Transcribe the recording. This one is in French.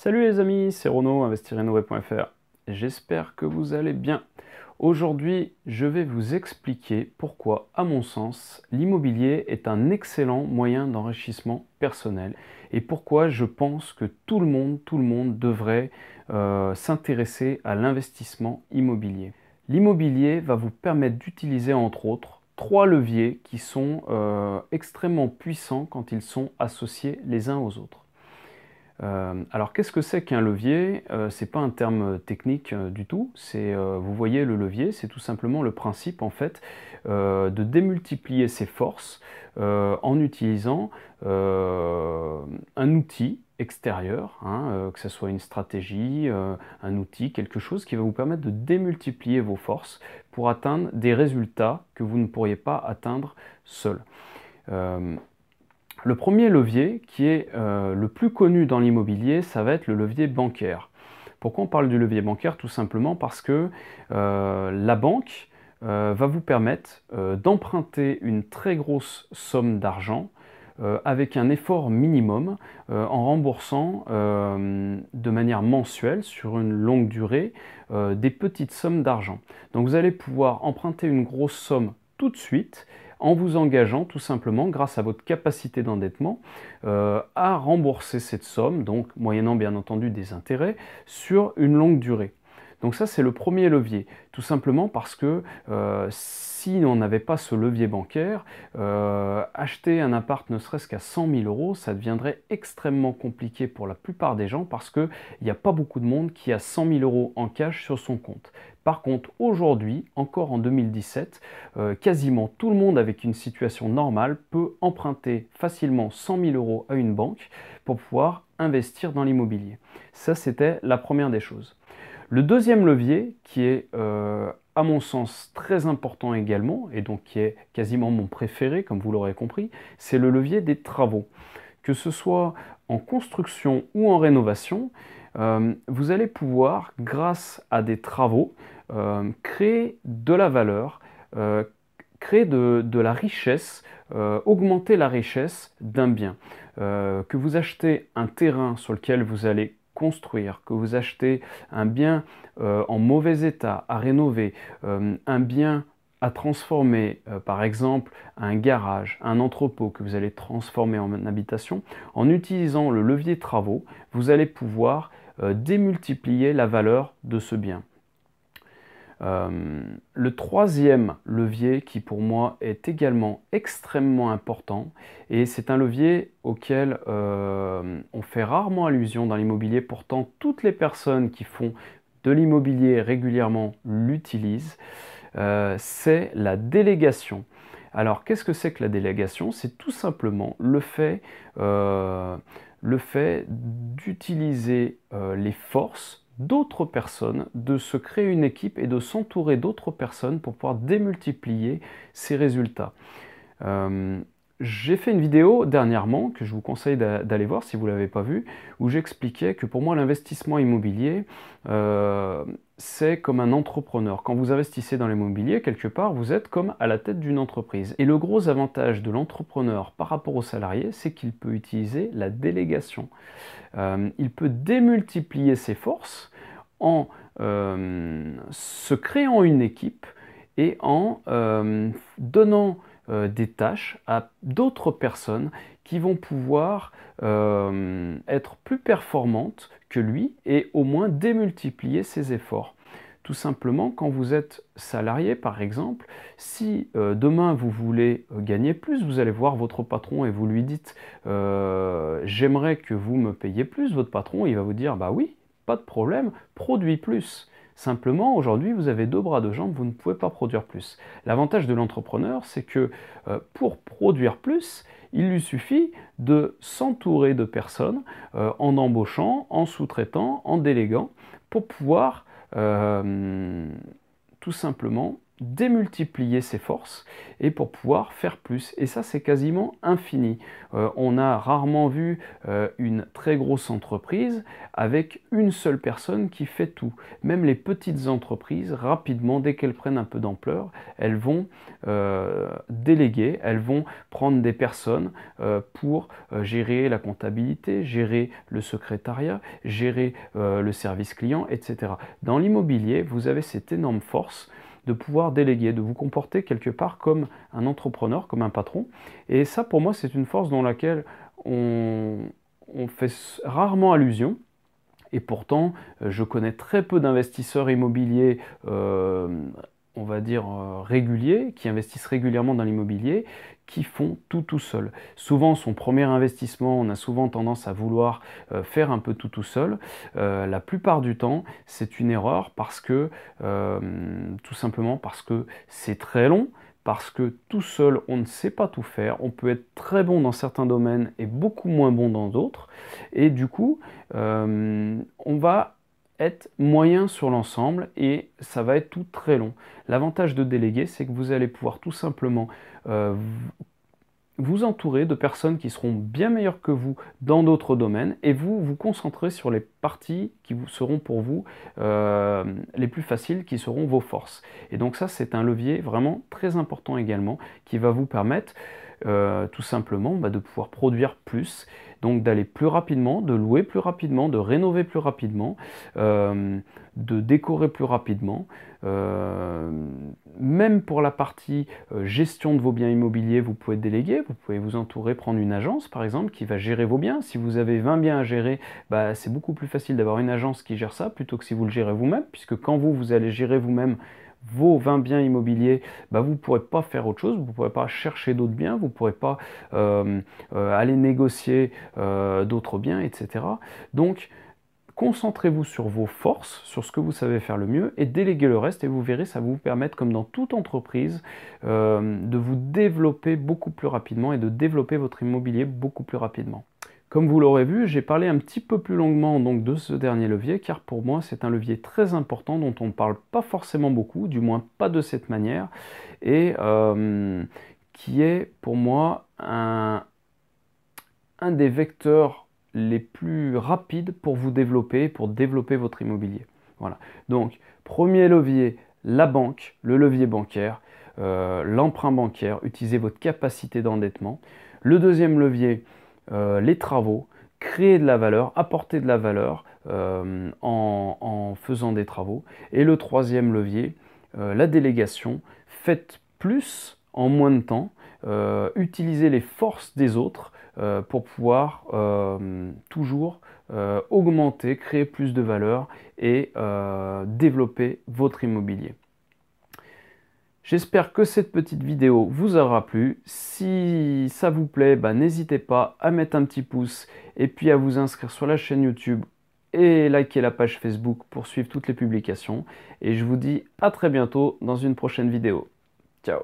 Salut les amis, c'est Renaud, investirrenoway.fr. J'espère que vous allez bien. Aujourd'hui, je vais vous expliquer pourquoi, à mon sens, l'immobilier est un excellent moyen d'enrichissement personnel et pourquoi je pense que tout le monde devrait s'intéresser à l'investissement immobilier. L'immobilier va vous permettre d'utiliser entre autres trois leviers qui sont extrêmement puissants quand ils sont associés les uns aux autres. Alors qu'est-ce que c'est qu'un levier? C'est pas un terme technique du tout. Vous voyez le levier, c'est tout simplement le principe en fait de démultiplier ses forces en utilisant un outil extérieur, hein, que ce soit une stratégie, un outil, quelque chose qui va vous permettre de démultiplier vos forces pour atteindre des résultats que vous ne pourriez pas atteindre seul. Le premier levier, qui est le plus connu dans l'immobilier, ça va être le levier bancaire. Pourquoi on parle du levier bancaire? Tout simplement parce que la banque va vous permettre d'emprunter une très grosse somme d'argent avec un effort minimum en remboursant de manière mensuelle sur une longue durée des petites sommes d'argent. Donc vous allez pouvoir emprunter une grosse somme tout de suite en vous engageant tout simplement grâce à votre capacité d'endettement à rembourser cette somme, donc moyennant bien entendu des intérêts, sur une longue durée. Donc ça c'est le premier levier, tout simplement parce que si on n'avait pas ce levier bancaire, acheter un appart ne serait-ce qu'à 100 000 euros, ça deviendrait extrêmement compliqué pour la plupart des gens parce qu'il n'y a pas beaucoup de monde qui a 100 000 euros en cash sur son compte. Par contre, aujourd'hui, encore en 2017, quasiment tout le monde avec une situation normale peut emprunter facilement 100 000 euros à une banque pour pouvoir investir dans l'immobilier. Ça, c'était la première des choses. Le deuxième levier, qui est à mon sens très important également, et donc qui est quasiment mon préféré, comme vous l'aurez compris, c'est le levier des travaux. Que ce soit en construction ou en rénovation, vous allez pouvoir, grâce à des travaux, créer de la valeur, créer de la richesse, augmenter la richesse d'un bien. Que vous achetez un terrain sur lequel vous allez construire, que vous achetez un bien en mauvais état à rénover, un bien à transformer, par exemple un garage, un entrepôt que vous allez transformer en habitation, en utilisant le levier travaux, vous allez pouvoir démultiplier la valeur de ce bien. Le troisième levier qui pour moi est également extrêmement important, et c'est un levier auquel on fait rarement allusion dans l'immobilier, pourtant toutes les personnes qui font de l'immobilier régulièrement l'utilisent, c'est la délégation. Alors qu'est-ce que c'est que la délégation? C'est tout simplement le fait d'utiliser les forces d'autres personnes, de se créer une équipe et de s'entourer d'autres personnes pour pouvoir démultiplier ses résultats. J'ai fait une vidéo dernièrement que je vous conseille d'aller voir si vous ne l'avez pas vue, où j'expliquais que pour moi l'investissement immobilier, c'est comme un entrepreneur. Quand vous investissez dans l'immobilier, quelque part, vous êtes comme à la tête d'une entreprise. Et le gros avantage de l'entrepreneur par rapport au salarié, c'est qu'il peut utiliser la délégation. Il peut démultiplier ses forces en se créant une équipe et en donnant des tâches à d'autres personnes qui vont pouvoir être plus performantes que lui et au moins démultiplier ses efforts. Tout simplement, quand vous êtes salarié, par exemple, si demain vous voulez gagner plus, vous allez voir votre patron et vous lui dites j'aimerais que vous me payiez plus. Votre patron, il va vous dire bah oui, pas de problème, produis plus. Simplement, aujourd'hui, vous avez deux bras, deux jambes, vous ne pouvez pas produire plus. L'avantage de l'entrepreneur, c'est que pour produire plus, il lui suffit de s'entourer de personnes en embauchant, en sous-traitant, en déléguant, pour pouvoir tout simplement démultiplier ses forces et pour pouvoir faire plus. Et ça, c'est quasiment infini. On a rarement vu une très grosse entreprise avec une seule personne qui fait tout. Même les petites entreprises, rapidement, dès qu'elles prennent un peu d'ampleur, elles vont déléguer, elles vont prendre des personnes pour gérer la comptabilité, gérer le secrétariat, gérer le service client, etc. Dans l'immobilier, vous avez cette énorme force de pouvoir déléguer, de vous comporter quelque part comme un entrepreneur, comme un patron. Et ça, pour moi, c'est une force dans laquelle on fait rarement allusion. Et pourtant, je connais très peu d'investisseurs immobiliers, on va dire réguliers, qui investissent régulièrement dans l'immobilier, qui font tout seul. Souvent, son premier investissement, on a souvent tendance à vouloir faire un peu tout seul. La plupart du temps, c'est une erreur parce que, tout simplement parce que c'est très long, parce que tout seul, on ne sait pas tout faire. On peut être très bon dans certains domaines et beaucoup moins bon dans d'autres. Et du coup, on va être moyen sur l'ensemble et ça va être tout très long. L'avantage de déléguer, c'est que vous allez pouvoir tout simplement vous entourer de personnes qui seront bien meilleures que vous dans d'autres domaines et vous concentrer sur les parties qui seront pour vous les plus faciles, qui seront vos forces. Et donc ça, c'est un levier vraiment très important également qui va vous permettre tout simplement de pouvoir produire plus, donc d'aller plus rapidement, de louer plus rapidement, de rénover plus rapidement, de décorer plus rapidement. Même pour la partie gestion de vos biens immobiliers, vous pouvez déléguer, vous pouvez vous entourer, prendre une agence par exemple qui va gérer vos biens. Si vous avez 20 biens à gérer, c'est beaucoup plus facile d'avoir une agence qui gère ça plutôt que si vous le gérez vous-même, puisque quand vous allez gérer vous-même vos 20 biens immobiliers, vous ne pourrez pas faire autre chose, vous ne pourrez pas chercher d'autres biens, vous ne pourrez pas aller négocier d'autres biens, etc. Donc, concentrez-vous sur vos forces, sur ce que vous savez faire le mieux et déléguez le reste et vous verrez, ça va vous permettre, comme dans toute entreprise, de vous développer beaucoup plus rapidement et de développer votre immobilier beaucoup plus rapidement. Comme vous l'aurez vu, j'ai parlé un petit peu plus longuement donc de ce dernier levier, car pour moi c'est un levier très important dont on ne parle pas forcément beaucoup, du moins pas de cette manière, et qui est pour moi un des vecteurs les plus rapides pour vous développer, pour développer votre immobilier. Voilà. Donc, premier levier, la banque, le levier bancaire, l'emprunt bancaire, utilisez votre capacité d'endettement. Le deuxième levier, les travaux, créer de la valeur, apporter de la valeur en faisant des travaux. Et le troisième levier, la délégation, faites plus en moins de temps, utilisez les forces des autres pour pouvoir toujours augmenter, créer plus de valeur et développer votre immobilier. J'espère que cette petite vidéo vous aura plu. Si ça vous plaît, n'hésitez pas à mettre un petit pouce et puis à vous inscrire sur la chaîne YouTube et liker la page Facebook pour suivre toutes les publications. Et je vous dis à très bientôt dans une prochaine vidéo. Ciao!